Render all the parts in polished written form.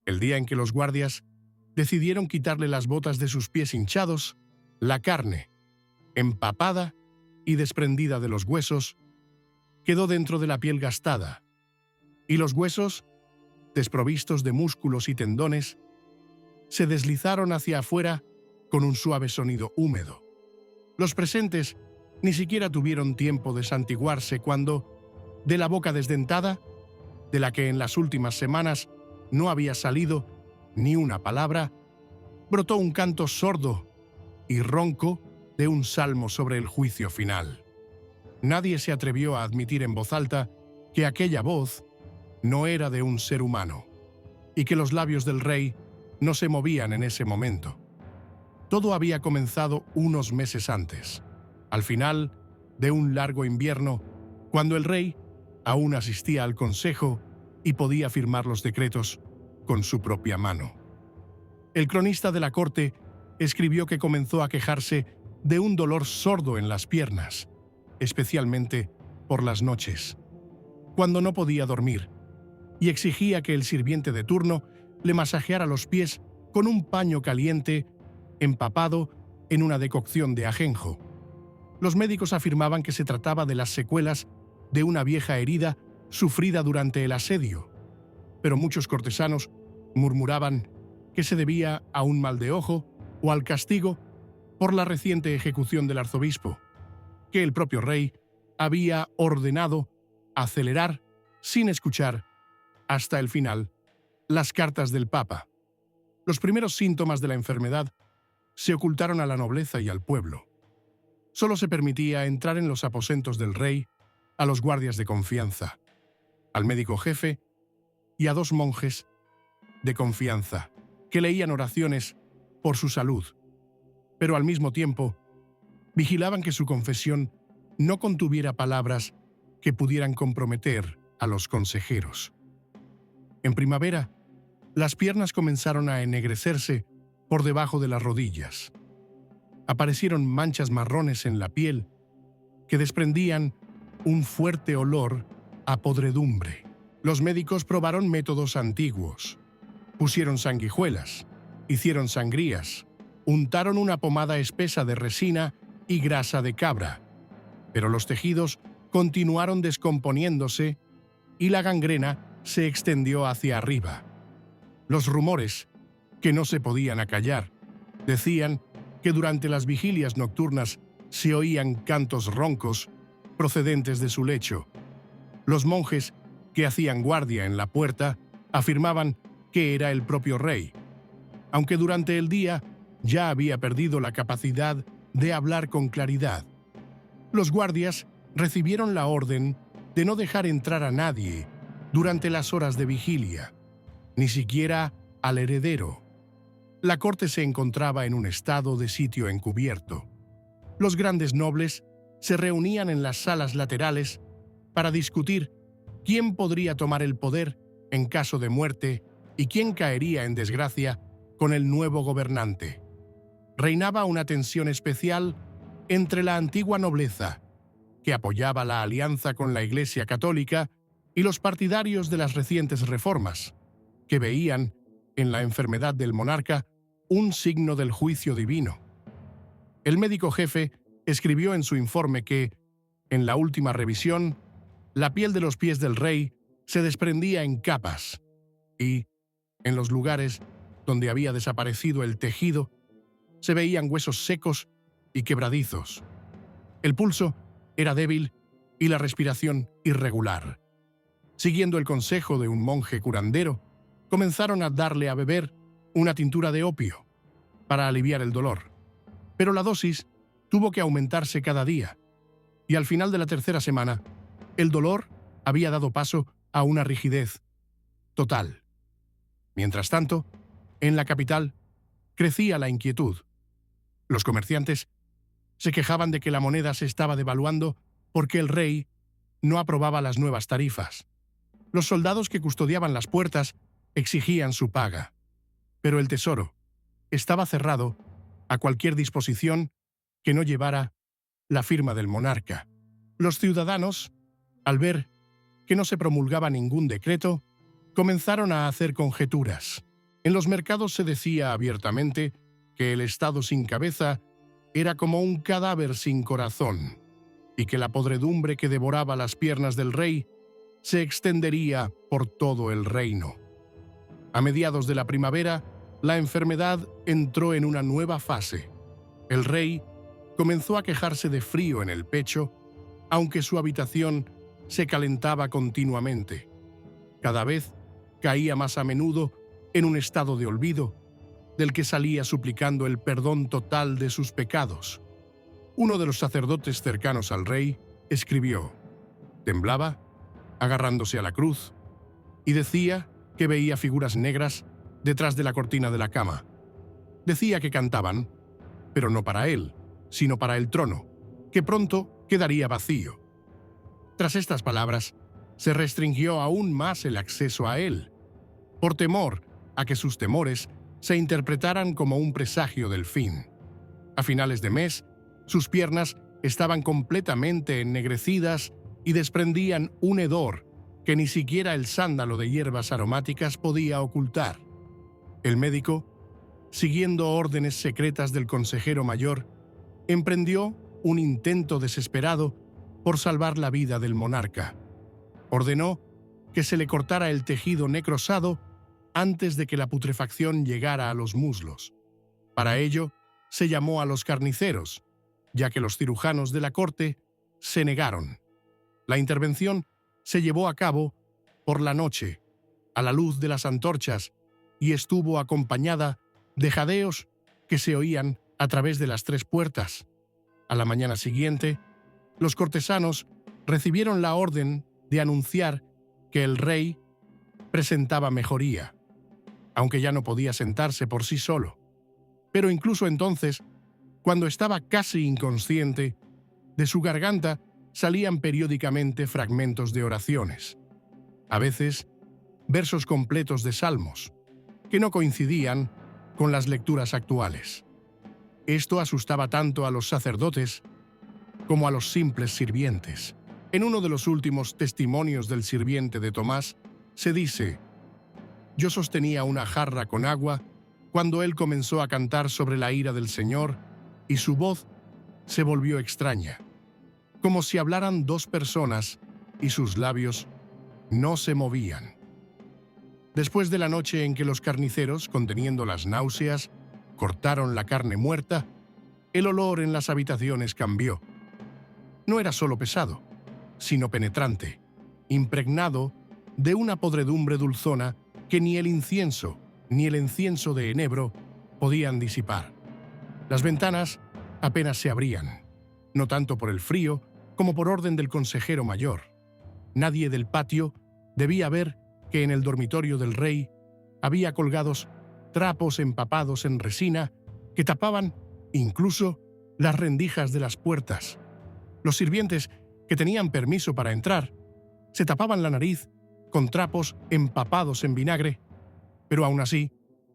El día en que los guardias decidieron quitarle las botas de sus pies hinchados, la carne, empapada y desprendida de los huesos, quedó dentro de la piel gastada, y los huesos, desprovistos de músculos y tendones, se deslizaron hacia afuera con un suave sonido húmedo. Los presentes ni siquiera tuvieron tiempo de santiguarse cuando, de la boca desdentada, de la que en las últimas semanas no había salido ni una palabra, brotó un canto sordo y ronco de un salmo sobre el juicio final. Nadie se atrevió a admitir en voz alta que aquella voz no era de un ser humano y que los labios del rey no se movían en ese momento. Todo había comenzado unos meses antes, al final de un largo invierno, cuando el rey aún asistía al consejo y podía firmar los decretos con su propia mano. El cronista de la corte escribió que comenzó a quejarse de un dolor sordo en las piernas, especialmente por las noches, cuando no podía dormir, y exigía que el sirviente de turno le masajeara los pies con un paño caliente empapado en una decocción de ajenjo. Los médicos afirmaban que se trataba de las secuelas de una vieja herida sufrida durante el asedio, pero muchos cortesanos murmuraban que se debía a un mal de ojo o al castigo por la reciente ejecución del arzobispo, que el propio rey había ordenado acelerar, sin escuchar, hasta el final, las cartas del Papa. Los primeros síntomas de la enfermedad se ocultaron a la nobleza y al pueblo. Solo se permitía entrar en los aposentos del rey a los guardias de confianza, al médico jefe y a 2 monjes de confianza que leían oraciones por su salud, pero al mismo tiempo vigilaban que su confesión no contuviera palabras que pudieran comprometer a los consejeros. En primavera, las piernas comenzaron a ennegrecerse por debajo de las rodillas. Aparecieron manchas marrones en la piel que desprendían un fuerte olor a podredumbre. Los médicos probaron métodos antiguos. Pusieron sanguijuelas, hicieron sangrías, untaron una pomada espesa de resina y grasa de cabra, pero los tejidos continuaron descomponiéndose y la gangrena se extendió hacia arriba. Los rumores, que no se podían acallar, decían que durante las vigilias nocturnas se oían cantos roncos procedentes de su lecho. Los monjes que hacían guardia en la puerta afirmaban que era el propio rey, aunque durante el día ya había perdido la capacidad de hablar con claridad. Los guardias recibieron la orden de no dejar entrar a nadie durante las horas de vigilia, ni siquiera al heredero. La corte se encontraba en un estado de sitio encubierto. Los grandes nobles se reunían en las salas laterales para discutir quién podría tomar el poder en caso de muerte y quién caería en desgracia con el nuevo gobernante. Reinaba una tensión especial entre la antigua nobleza, que apoyaba la alianza con la Iglesia Católica, y los partidarios de las recientes reformas, que veían en la enfermedad del monarca un signo del juicio divino. El médico jefe escribió en su informe que, en la última revisión, la piel de los pies del rey se desprendía en capas y, en los lugares donde había desaparecido el tejido, se veían huesos secos y quebradizos. El pulso era débil y la respiración irregular. Siguiendo el consejo de un monje curandero, comenzaron a darle a beber una tintura de opio para aliviar el dolor. Pero la dosis tuvo que aumentarse cada día, y al final de la tercera semana, el dolor había dado paso a una rigidez total. Mientras tanto, en la capital crecía la inquietud. Los comerciantes se quejaban de que la moneda se estaba devaluando porque el rey no aprobaba las nuevas tarifas. Los soldados que custodiaban las puertas exigían su paga, pero el tesoro estaba cerrado a cualquier disposición que no llevara la firma del monarca. Los ciudadanos, al ver que no se promulgaba ningún decreto, comenzaron a hacer conjeturas. En los mercados se decía abiertamente que el Estado sin cabeza era como un cadáver sin corazón, y que la podredumbre que devoraba las piernas del rey se extendería por todo el reino. A mediados de la primavera, la enfermedad entró en una nueva fase. El rey comenzó a quejarse de frío en el pecho, aunque su habitación se calentaba continuamente. Cada vez caía más a menudo en un estado de olvido, del que salía suplicando el perdón total de sus pecados. Uno de los sacerdotes cercanos al rey escribió: temblaba, agarrándose a la cruz, y decía que veía figuras negras detrás de la cortina de la cama. Decía que cantaban, pero no para él, sino para el trono, que pronto quedaría vacío. Tras estas palabras, se restringió aún más el acceso a él, por temor a que sus temores se interpretaran como un presagio del fin. A finales de mes, sus piernas estaban completamente ennegrecidas y desprendían un hedor que ni siquiera el sándalo de hierbas aromáticas podía ocultar. El médico, siguiendo órdenes secretas del consejero mayor, emprendió un intento desesperado por salvar la vida del monarca. Ordenó que se le cortara el tejido necrosado antes de que la putrefacción llegara a los muslos. Para ello, se llamó a los carniceros, ya que los cirujanos de la corte se negaron. La intervención se llevó a cabo por la noche, a la luz de las antorchas, y estuvo acompañada de jadeos que se oían a través de las 3 puertas. A la mañana siguiente, los cortesanos recibieron la orden de anunciar que el rey presentaba mejoría, aunque ya no podía sentarse por sí solo. Pero incluso entonces, cuando estaba casi inconsciente, de su garganta salían periódicamente fragmentos de oraciones, a veces versos completos de salmos, que no coincidían con las lecturas actuales. Esto asustaba tanto a los sacerdotes como a los simples sirvientes. En uno de los últimos testimonios del sirviente de Tomás, se dice: yo sostenía una jarra con agua cuando él comenzó a cantar sobre la ira del Señor, y su voz se volvió extraña, como si hablaran 2 personas, y sus labios no se movían. Después de la noche en que los carniceros, conteniendo las náuseas, cortaron la carne muerta, el olor en las habitaciones cambió. No era solo pesado, sino penetrante, impregnado de una podredumbre dulzona que ni el incienso ni el incienso de enebro podían disipar. Las ventanas apenas se abrían, no tanto por el frío como por orden del consejero mayor. Nadie del patio debía ver que en el dormitorio del rey había colgados trapos empapados en resina que tapaban incluso las rendijas de las puertas. Los sirvientes que tenían permiso para entrar se tapaban la nariz con trapos empapados en vinagre, pero aún así,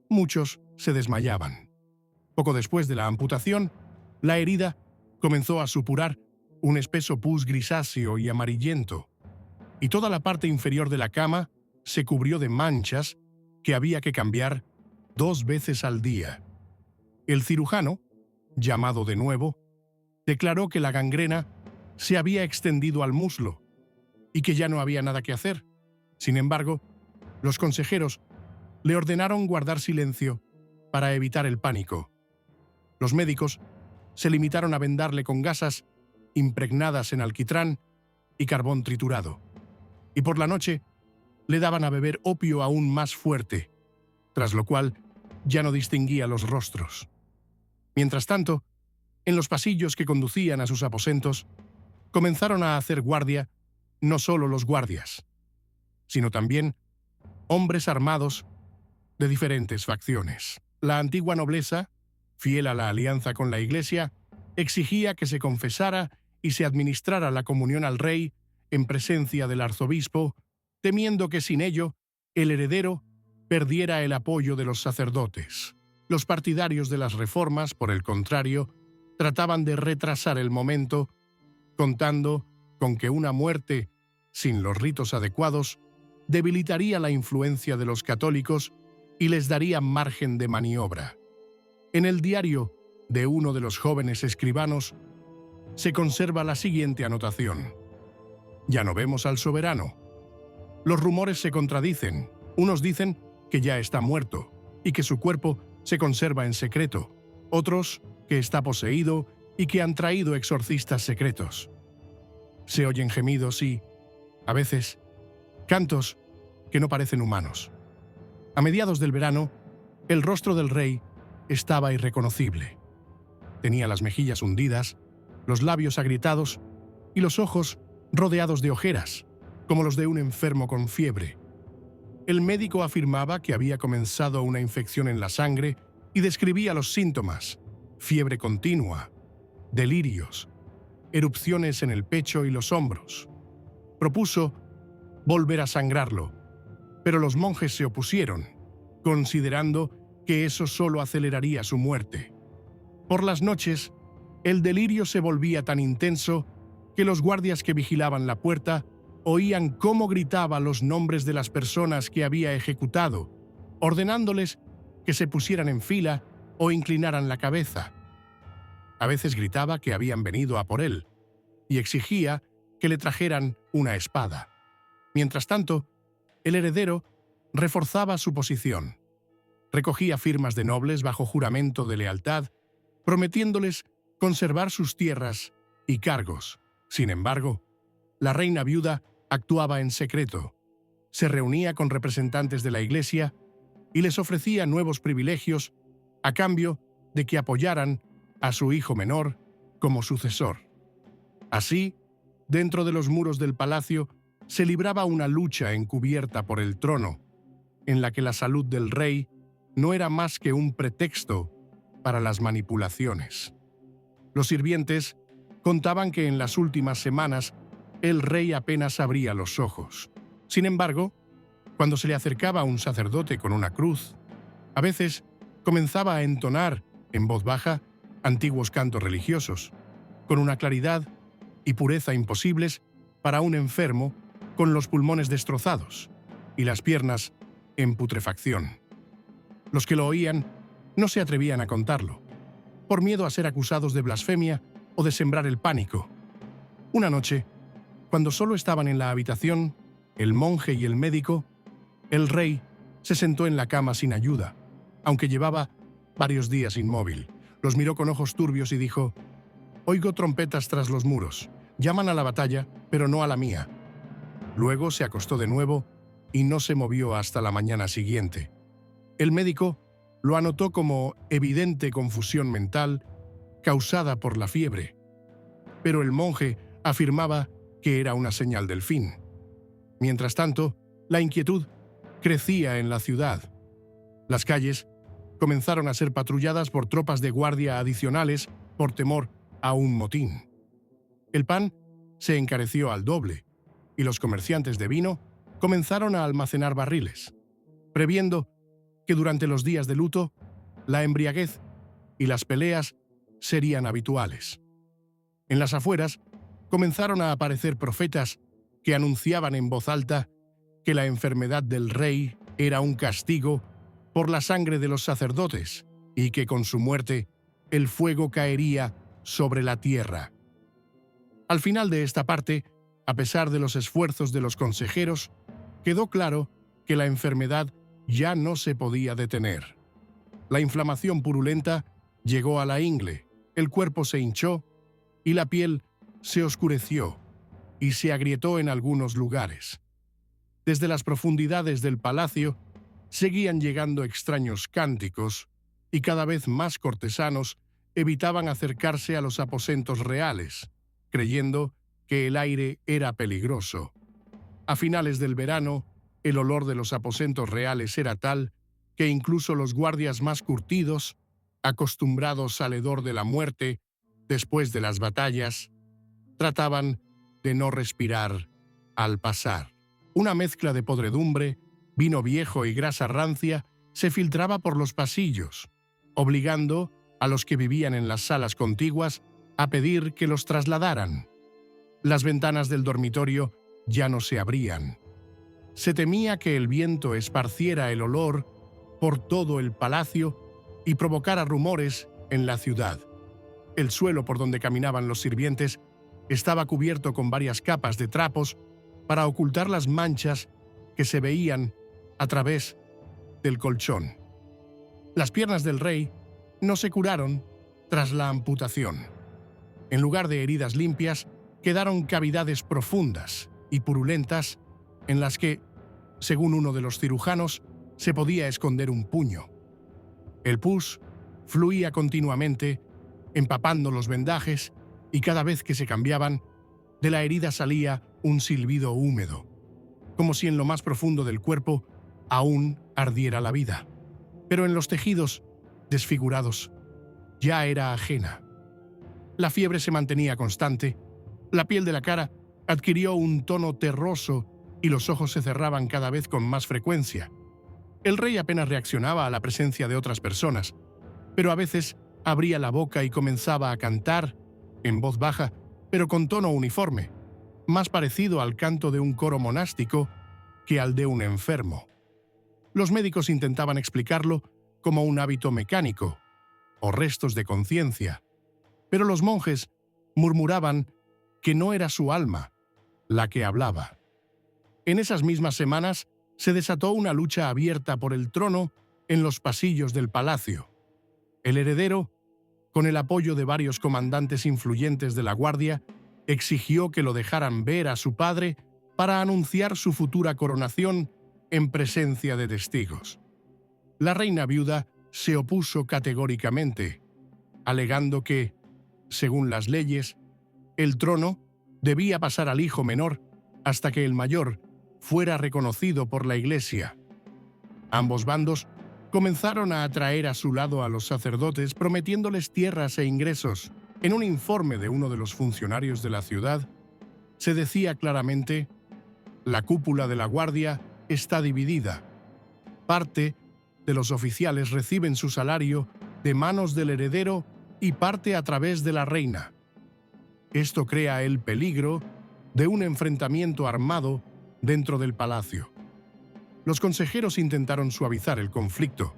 muchos se desmayaban. Poco después de la amputación, la herida comenzó a supurar un espeso pus grisáceo y amarillento, y toda la parte inferior de la cama se cubrió de manchas que había que cambiar 2 veces al día. El cirujano, llamado de nuevo, declaró que la gangrena se había extendido al muslo y que ya no había nada que hacer. Sin embargo, los consejeros le ordenaron guardar silencio para evitar el pánico. Los médicos se limitaron a vendarle con gasas impregnadas en alquitrán y carbón triturado, y por la noche le daban a beber opio aún más fuerte, tras lo cual ya no distinguía los rostros. Mientras tanto, en los pasillos que conducían a sus aposentos, comenzaron a hacer guardia no solo los guardias, sino también hombres armados de diferentes facciones. La antigua nobleza, fiel a la alianza con la Iglesia, exigía que se confesara y se administrara la comunión al rey en presencia del arzobispo, temiendo que sin ello el heredero perdiera el apoyo de los sacerdotes. Los partidarios de las reformas, por el contrario, trataban de retrasar el momento, contando con que una muerte sin los ritos adecuados debilitaría la influencia de los católicos y les daría margen de maniobra. En el diario de uno de los jóvenes escribanos se conserva la siguiente anotación: ya no vemos al soberano. Los rumores se contradicen. Unos dicen que ya está muerto y que su cuerpo se conserva en secreto. Otros que está poseído y que han traído exorcistas secretos. Se oyen gemidos y, a veces, cantos que no parecen humanos. A mediados del verano, el rostro del rey estaba irreconocible. Tenía las mejillas hundidas, los labios agrietados y los ojos rodeados de ojeras, como los de un enfermo con fiebre. El médico afirmaba que había comenzado una infección en la sangre y describía los síntomas: fiebre continua, delirios, erupciones en el pecho y los hombros. Propuso volver a sangrarlo, pero los monjes se opusieron, considerando que eso solo aceleraría su muerte. Por las noches, el delirio se volvía tan intenso que los guardias que vigilaban la puerta oían cómo gritaba los nombres de las personas que había ejecutado, ordenándoles que se pusieran en fila o inclinaran la cabeza. A veces gritaba que habían venido a por él y exigía que le trajeran una espada. Mientras tanto, el heredero reforzaba su posición. Recogía firmas de nobles bajo juramento de lealtad, prometiéndoles conservar sus tierras y cargos. Sin embargo, la reina viuda actuaba en secreto. Se reunía con representantes de la Iglesia y les ofrecía nuevos privilegios a cambio de que apoyaran a su hijo menor como sucesor. Así, dentro de los muros del palacio se libraba una lucha encubierta por el trono, en la que la salud del rey no era más que un pretexto para las manipulaciones. Los sirvientes contaban que en las últimas semanas el rey apenas abría los ojos. Sin embargo, cuando se le acercaba un sacerdote con una cruz, a veces comenzaba a entonar, en voz baja, antiguos cantos religiosos, con una claridad y pureza imposibles para un enfermo con los pulmones destrozados y las piernas en putrefacción. Los que lo oían no se atrevían a contarlo, por miedo a ser acusados de blasfemia o de sembrar el pánico. Una noche, cuando solo estaban en la habitación, el monje y el médico, el rey se sentó en la cama sin ayuda, aunque llevaba varios días inmóvil. Los miró con ojos turbios y dijo: «Oigo trompetas tras los muros. Llaman a la batalla, pero no a la mía». Luego se acostó de nuevo y no se movió hasta la mañana siguiente. El médico lo anotó como evidente confusión mental causada por la fiebre, pero el monje afirmaba que era una señal del fin. Mientras tanto, la inquietud crecía en la ciudad. Las calles comenzaron a ser patrulladas por tropas de guardia adicionales por temor a un motín. El pan se encareció al doble y los comerciantes de vino comenzaron a almacenar barriles, previendo que durante los días de luto, la embriaguez y las peleas serían habituales. En las afueras comenzaron a aparecer profetas que anunciaban en voz alta que la enfermedad del rey era un castigo por la sangre de los sacerdotes y que con su muerte el fuego caería sobre la tierra. Al final de esta parte, a pesar de los esfuerzos de los consejeros, quedó claro que la enfermedad ya no se podía detener. La inflamación purulenta llegó a la ingle, el cuerpo se hinchó y la piel se oscureció y se agrietó en algunos lugares. Desde las profundidades del palacio seguían llegando extraños cánticos y cada vez más cortesanos evitaban acercarse a los aposentos reales, creyendo que el aire era peligroso. A finales del verano, el olor de los aposentos reales era tal que incluso los guardias más curtidos, acostumbrados al hedor de la muerte después de las batallas, trataban de no respirar al pasar. Una mezcla de podredumbre, vino viejo y grasa rancia se filtraba por los pasillos, obligando a los que vivían en las salas contiguas a pedir que los trasladaran. Las ventanas del dormitorio ya no se abrían. Se temía que el viento esparciera el olor por todo el palacio y provocara rumores en la ciudad. El suelo por donde caminaban los sirvientes estaba cubierto con varias capas de trapos para ocultar las manchas que se veían a través del colchón. Las piernas del rey no se curaron tras la amputación. En lugar de heridas limpias, quedaron cavidades profundas y purulentas en las que, según uno de los cirujanos, se podía esconder un puño. El pus fluía continuamente, empapando los vendajes, y cada vez que se cambiaban, de la herida salía un silbido húmedo, como si en lo más profundo del cuerpo aún ardiera la vida. Pero en los tejidos desfigurados ya era ajena. La fiebre se mantenía constante, la piel de la cara adquirió un tono terroso y los ojos se cerraban cada vez con más frecuencia. El rey apenas reaccionaba a la presencia de otras personas, pero a veces abría la boca y comenzaba a cantar, en voz baja, pero con tono uniforme, más parecido al canto de un coro monástico que al de un enfermo. Los médicos intentaban explicarlo como un hábito mecánico o restos de conciencia, pero los monjes murmuraban que no era su alma la que hablaba. En esas mismas semanas se desató una lucha abierta por el trono en los pasillos del palacio. El heredero, con el apoyo de varios comandantes influyentes de la guardia, exigió que lo dejaran ver a su padre para anunciar su futura coronación en presencia de testigos. La reina viuda se opuso categóricamente, alegando que, según las leyes, el trono debía pasar al hijo menor hasta que el mayor fuera reconocido por la Iglesia. Ambos bandos comenzaron a atraer a su lado a los sacerdotes prometiéndoles tierras e ingresos. En un informe de uno de los funcionarios de la ciudad, se decía claramente: la cúpula de la guardia está dividida. Parte de los oficiales reciben su salario de manos del heredero y parte a través de la reina. Esto crea el peligro de un enfrentamiento armado dentro del palacio. Los consejeros intentaron suavizar el conflicto,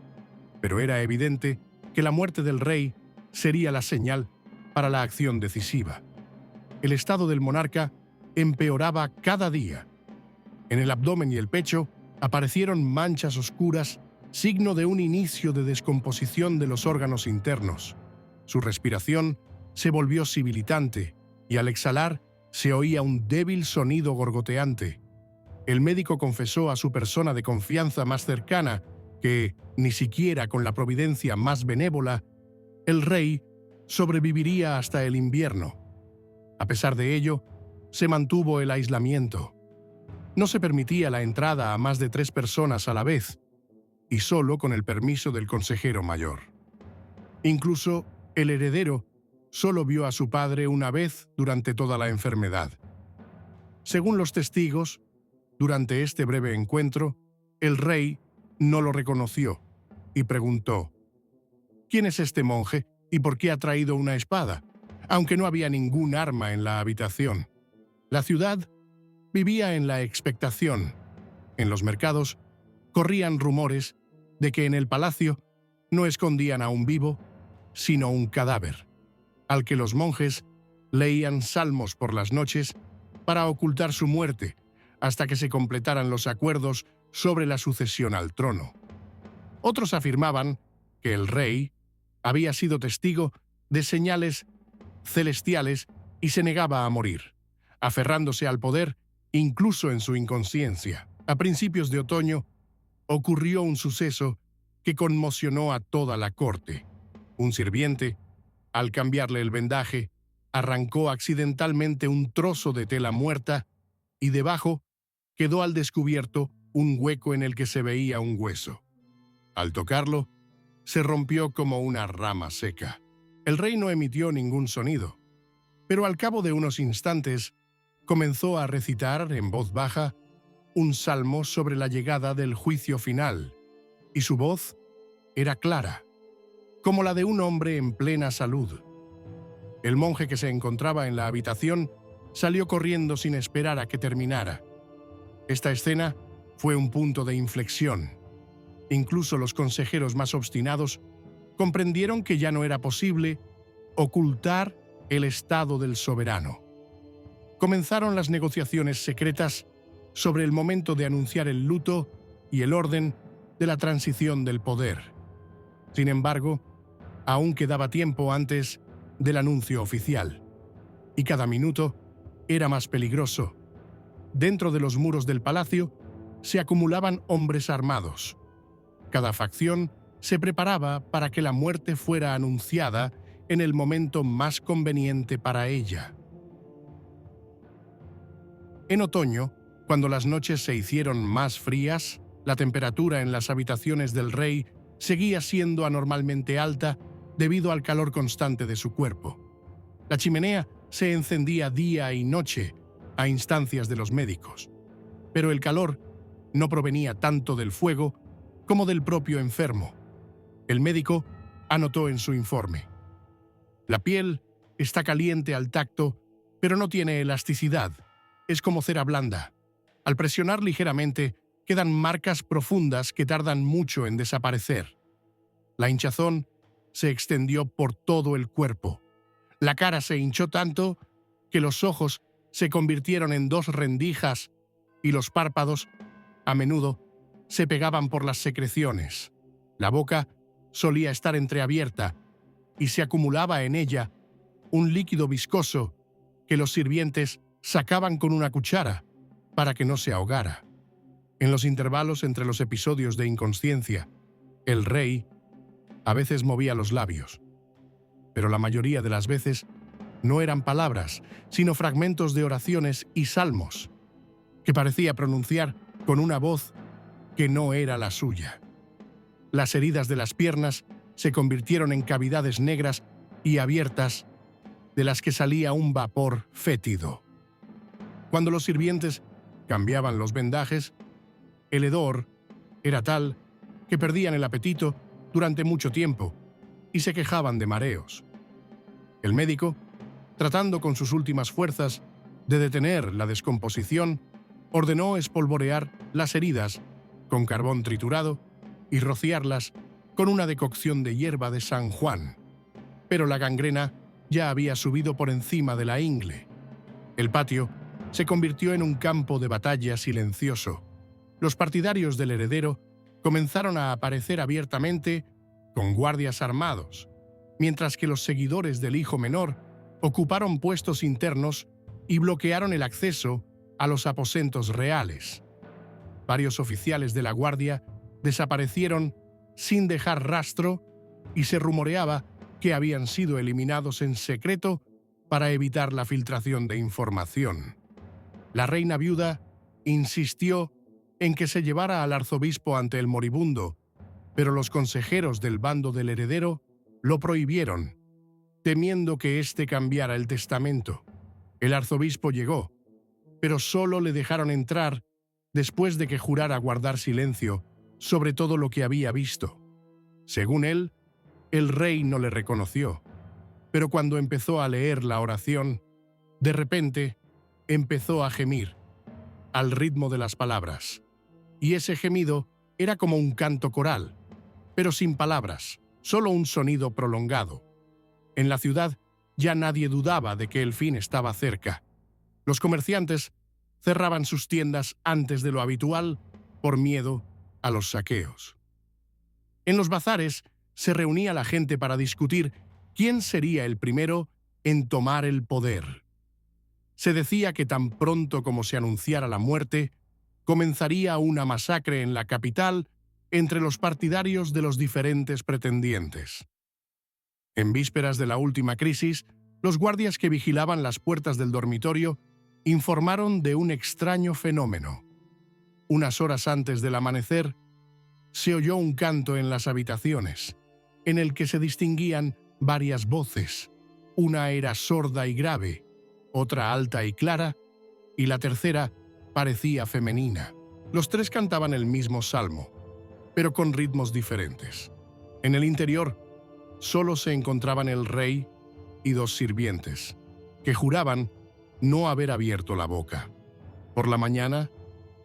pero era evidente que la muerte del rey sería la señal para la acción decisiva. El estado del monarca empeoraba cada día. En el abdomen y el pecho aparecieron manchas oscuras, signo de un inicio de descomposición de los órganos internos. Su respiración se volvió sibilitante y al exhalar se oía un débil sonido gorgoteante. El médico confesó a su persona de confianza más cercana que, ni siquiera con la providencia más benévola, el rey sobreviviría hasta el invierno. A pesar de ello, se mantuvo el aislamiento. No se permitía la entrada a más de 3 personas a la vez, y solo con el permiso del consejero mayor. Incluso el heredero solo vio a su padre una vez durante toda la enfermedad. Según los testigos, durante este breve encuentro, el rey no lo reconoció y preguntó: ¿quién es este monje y por qué ha traído una espada? Aunque no había ningún arma en la habitación. La ciudad vivía en la expectación. En los mercados corrían rumores de que en el palacio no escondían a un vivo, sino un cadáver, al que los monjes leían salmos por las noches para ocultar su muerte hasta que se completaran los acuerdos sobre la sucesión al trono. Otros afirmaban que el rey había sido testigo de señales celestiales y se negaba a morir, aferrándose al poder incluso en su inconsciencia. A principios de otoño ocurrió un suceso que conmocionó a toda la corte. Un sirviente, al cambiarle el vendaje, arrancó accidentalmente un trozo de tela muerta y debajo quedó al descubierto un hueco en el que se veía un hueso. Al tocarlo, se rompió como una rama seca. El rey no emitió ningún sonido, pero al cabo de unos instantes comenzó a recitar en voz baja un salmo sobre la llegada del juicio final, y su voz era clara, como la de un hombre en plena salud. El monje que se encontraba en la habitación salió corriendo sin esperar a que terminara. Esta escena fue un punto de inflexión. Incluso los consejeros más obstinados comprendieron que ya no era posible ocultar el estado del soberano. Comenzaron las negociaciones secretas sobre el momento de anunciar el luto y el orden de la transición del poder. Sin embargo, aún quedaba tiempo antes del anuncio oficial, y cada minuto era más peligroso. Dentro de los muros del palacio se acumulaban hombres armados. Cada facción se preparaba para que la muerte fuera anunciada en el momento más conveniente para ella. En otoño, cuando las noches se hicieron más frías, la temperatura en las habitaciones del rey seguía siendo anormalmente alta debido al calor constante de su cuerpo. La chimenea se encendía día y noche a instancias de los médicos, pero el calor no provenía tanto del fuego como del propio enfermo. El médico anotó en su informe: la piel está caliente al tacto, pero no tiene elasticidad. Es como cera blanda. Al presionar ligeramente, quedan marcas profundas que tardan mucho en desaparecer. La hinchazón se extendió por todo el cuerpo. La cara se hinchó tanto que los ojos se convirtieron en dos rendijas y los párpados, a menudo, se pegaban por las secreciones. La boca solía estar entreabierta y se acumulaba en ella un líquido viscoso que los sirvientes sacaban con una cuchara para que no se ahogara. En los intervalos entre los episodios de inconsciencia, el rey a veces movía los labios, pero la mayoría de las veces no eran palabras, sino fragmentos de oraciones y salmos que parecía pronunciar con una voz que no era la suya. Las heridas de las piernas se convirtieron en cavidades negras y abiertas de las que salía un vapor fétido. Cuando los sirvientes cambiaban los vendajes, el hedor era tal que perdían el apetito durante mucho tiempo y se quejaban de mareos. El médico, tratando con sus últimas fuerzas de detener la descomposición, ordenó espolvorear las heridas con carbón triturado y rociarlas con una decocción de hierba de San Juan. Pero la gangrena ya había subido por encima de la ingle. El patio se convirtió en un campo de batalla silencioso. Los partidarios del heredero comenzaron a aparecer abiertamente con guardias armados, mientras que los seguidores del hijo menor ocuparon puestos internos y bloquearon el acceso a los aposentos reales. Varios oficiales de la guardia desaparecieron sin dejar rastro y se rumoreaba que habían sido eliminados en secreto para evitar la filtración de información. La reina viuda insistió en que se llevara al arzobispo ante el moribundo, pero los consejeros del bando del heredero lo prohibieron, temiendo que éste cambiara el testamento. El arzobispo llegó, pero solo le dejaron entrar después de que jurara guardar silencio sobre todo lo que había visto. Según él, el rey no le reconoció, pero cuando empezó a leer la oración, de repente empezó a gemir, al ritmo de las palabras. Y ese gemido era como un canto coral, pero sin palabras, solo un sonido prolongado. En la ciudad ya nadie dudaba de que el fin estaba cerca. Los comerciantes cerraban sus tiendas antes de lo habitual por miedo a los saqueos. En los bazares se reunía la gente para discutir quién sería el primero en tomar el poder. Se decía que tan pronto como se anunciara la muerte, comenzaría una masacre en la capital entre los partidarios de los diferentes pretendientes. En vísperas de la última crisis, los guardias que vigilaban las puertas del dormitorio informaron de un extraño fenómeno. Unas horas antes del amanecer, se oyó un canto en las habitaciones, en el que se distinguían varias voces. Una era sorda y grave, otra alta y clara, y la tercera parecía femenina. Los tres cantaban el mismo salmo, pero con ritmos diferentes. En el interior, solo se encontraban el rey y dos sirvientes, que juraban no haber abierto la boca. Por la mañana,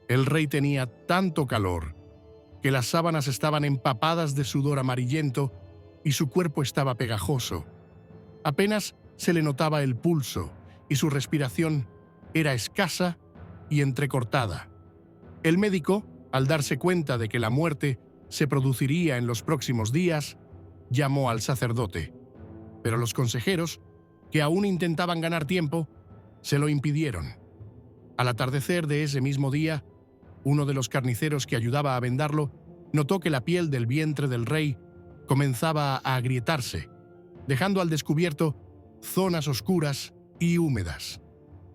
el rey tenía tanto calor que las sábanas estaban empapadas de sudor amarillento y su cuerpo estaba pegajoso. Apenas se le notaba el pulso y su respiración era escasa y entrecortada. El médico, al darse cuenta de que la muerte se produciría en los próximos días, llamó al sacerdote. Pero los consejeros, que aún intentaban ganar tiempo, se lo impidieron. Al atardecer de ese mismo día, uno de los carniceros que ayudaba a vendarlo notó que la piel del vientre del rey comenzaba a agrietarse, dejando al descubierto zonas oscuras y húmedas.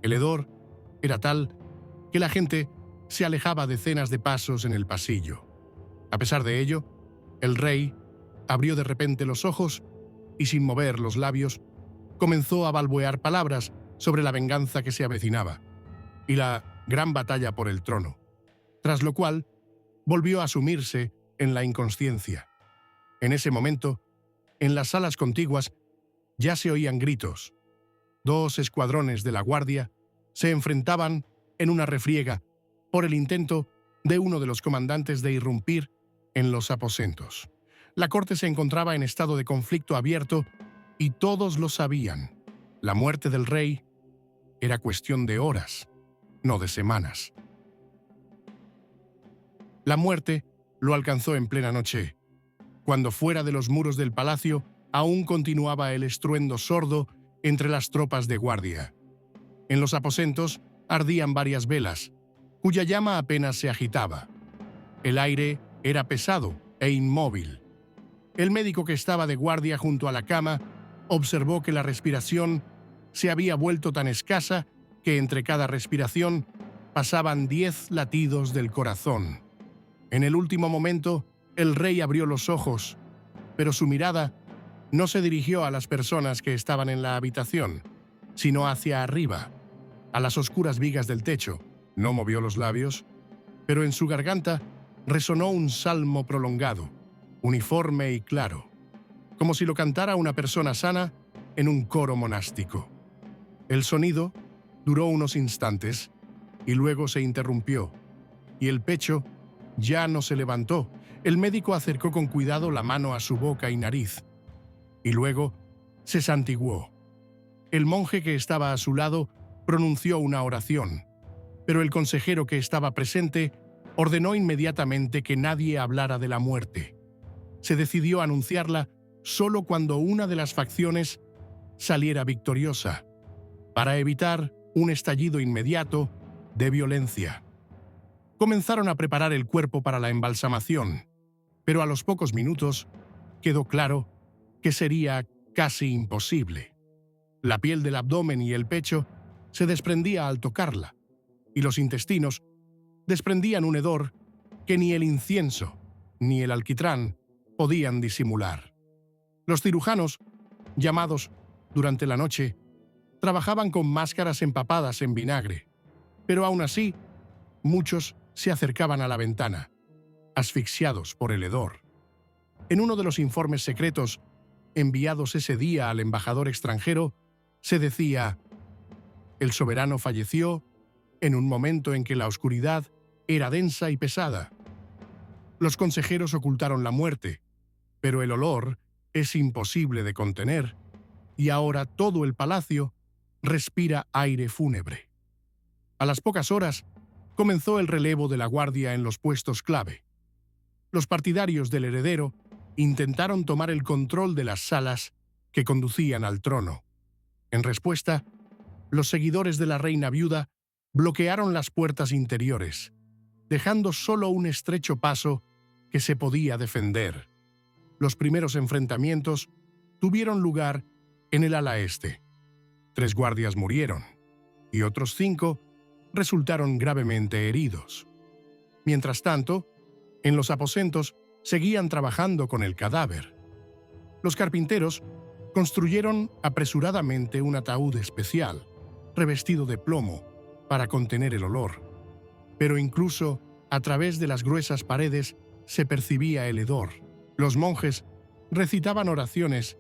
El hedor era tal que la gente se alejaba decenas de pasos en el pasillo. A pesar de ello, el rey abrió de repente los ojos y, sin mover los labios, comenzó a balbucear palabras sobre la venganza que se avecinaba y la gran batalla por el trono, tras lo cual volvió a sumirse en la inconsciencia. En ese momento, en las salas contiguas, ya se oían gritos. 2 escuadrones de la guardia se enfrentaban en una refriega por el intento de uno de los comandantes de irrumpir en los aposentos. La corte se encontraba en estado de conflicto abierto y todos lo sabían. La muerte del rey era cuestión de horas, no de semanas. La muerte lo alcanzó en plena noche, cuando fuera de los muros del palacio aún continuaba el estruendo sordo entre las tropas de guardia. En los aposentos ardían varias velas, cuya llama apenas se agitaba. El aire era pesado e inmóvil. El médico que estaba de guardia junto a la cama observó que la respiración se había vuelto tan escasa que entre cada respiración pasaban 10 latidos del corazón. En el último momento, el rey abrió los ojos, pero su mirada no se dirigió a las personas que estaban en la habitación, sino hacia arriba, a las oscuras vigas del techo. No movió los labios, pero en su garganta resonó un salmo prolongado, uniforme y claro, como si lo cantara una persona sana en un coro monástico. El sonido duró unos instantes y luego se interrumpió, y el pecho ya no se levantó. El médico acercó con cuidado la mano a su boca y nariz, y luego se santiguó. El monje que estaba a su lado pronunció una oración, pero el consejero que estaba presente ordenó inmediatamente que nadie hablara de la muerte. Se decidió anunciarla solo cuando una de las facciones saliera victoriosa, para evitar un estallido inmediato de violencia. Comenzaron a preparar el cuerpo para la embalsamación, pero a los pocos minutos quedó claro que sería casi imposible. La piel del abdomen y el pecho se desprendía al tocarla, y los intestinos desprendían un hedor que ni el incienso ni el alquitrán podían disimular. Los cirujanos, llamados durante la noche, trabajaban con máscaras empapadas en vinagre, pero aún así, muchos se acercaban a la ventana, asfixiados por el hedor. En uno de los informes secretos enviados ese día al embajador extranjero, se decía: el soberano falleció en un momento en que la oscuridad era densa y pesada. Los consejeros ocultaron la muerte, pero el olor es imposible de contener, y ahora todo el palacio respira aire fúnebre. A las pocas horas comenzó el relevo de la guardia en los puestos clave. Los partidarios del heredero intentaron tomar el control de las salas que conducían al trono. En respuesta, los seguidores de la reina viuda bloquearon las puertas interiores, dejando solo un estrecho paso que se podía defender. Los primeros enfrentamientos tuvieron lugar en el ala este. 3 guardias murieron y otros 5 resultaron gravemente heridos. Mientras tanto, en los aposentos seguían trabajando con el cadáver. Los carpinteros construyeron apresuradamente un ataúd especial, revestido de plomo, para contener el olor. Pero incluso a través de las gruesas paredes se percibía el hedor. Los monjes recitaban oraciones,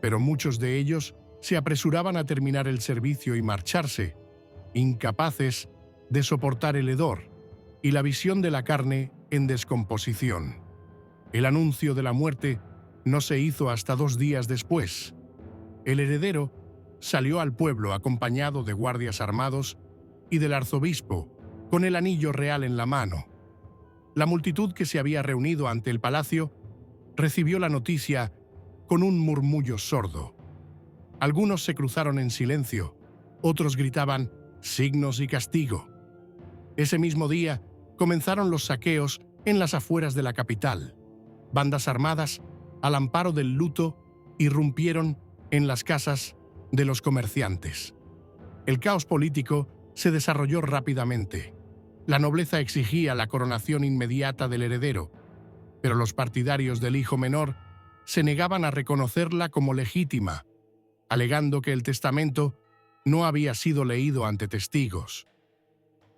pero muchos de ellos se apresuraban a terminar el servicio y marcharse, incapaces de soportar el hedor y la visión de la carne en descomposición. El anuncio de la muerte no se hizo hasta 2 días después. El heredero salió al pueblo acompañado de guardias armados y del arzobispo, con el anillo real en la mano. La multitud que se había reunido ante el palacio recibió la noticia con un murmullo sordo. Algunos se cruzaron en silencio, otros gritaban signos y castigo. Ese mismo día comenzaron los saqueos en las afueras de la capital. Bandas armadas, al amparo del luto, irrumpieron en las casas de los comerciantes. El caos político se desarrolló rápidamente. La nobleza exigía la coronación inmediata del heredero, pero los partidarios del hijo menor se negaban a reconocerla como legítima, alegando que el testamento no había sido leído ante testigos.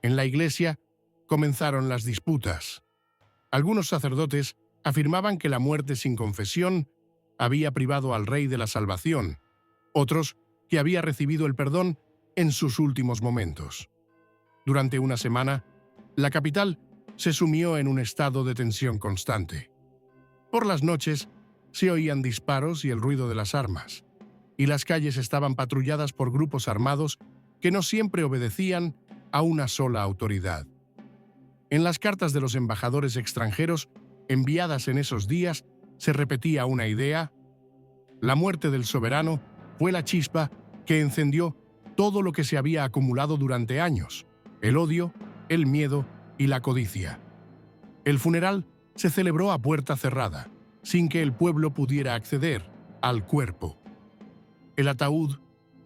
En la iglesia comenzaron las disputas. Algunos sacerdotes afirmaban que la muerte sin confesión había privado al rey de la salvación, otros que había recibido el perdón en sus últimos momentos. Durante una semana, la capital se sumió en un estado de tensión constante. Por las noches se oían disparos y el ruido de las armas, y las calles estaban patrulladas por grupos armados que no siempre obedecían a una sola autoridad. En las cartas de los embajadores extranjeros enviadas en esos días se repetía una idea: la muerte del soberano fue la chispa que encendió todo lo que se había acumulado durante años: el odio, el miedo y la codicia. El funeral se celebró a puerta cerrada, sin que el pueblo pudiera acceder al cuerpo. El ataúd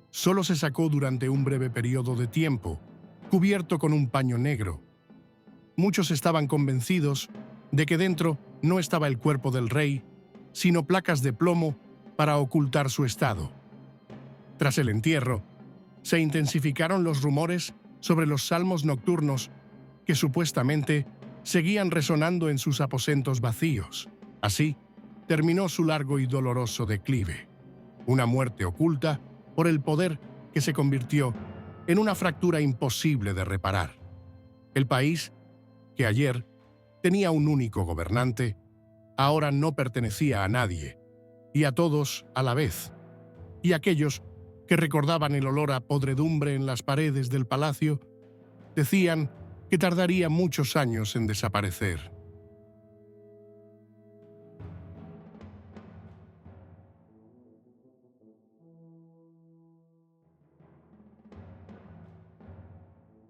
solo se sacó durante un breve periodo de tiempo, cubierto con un paño negro. Muchos estaban convencidos de que dentro no estaba el cuerpo del rey, sino placas de plomo para ocultar su estado. Tras el entierro, se intensificaron los rumores sobre los salmos nocturnos que supuestamente seguían resonando en sus aposentos vacíos. Así, terminó su largo y doloroso declive. Una muerte oculta por el poder que se convirtió en una fractura imposible de reparar. El país, que ayer tenía un único gobernante, ahora no pertenecía a nadie, y a todos a la vez. Y aquellos que recordaban el olor a podredumbre en las paredes del palacio decían que tardaría muchos años en desaparecer.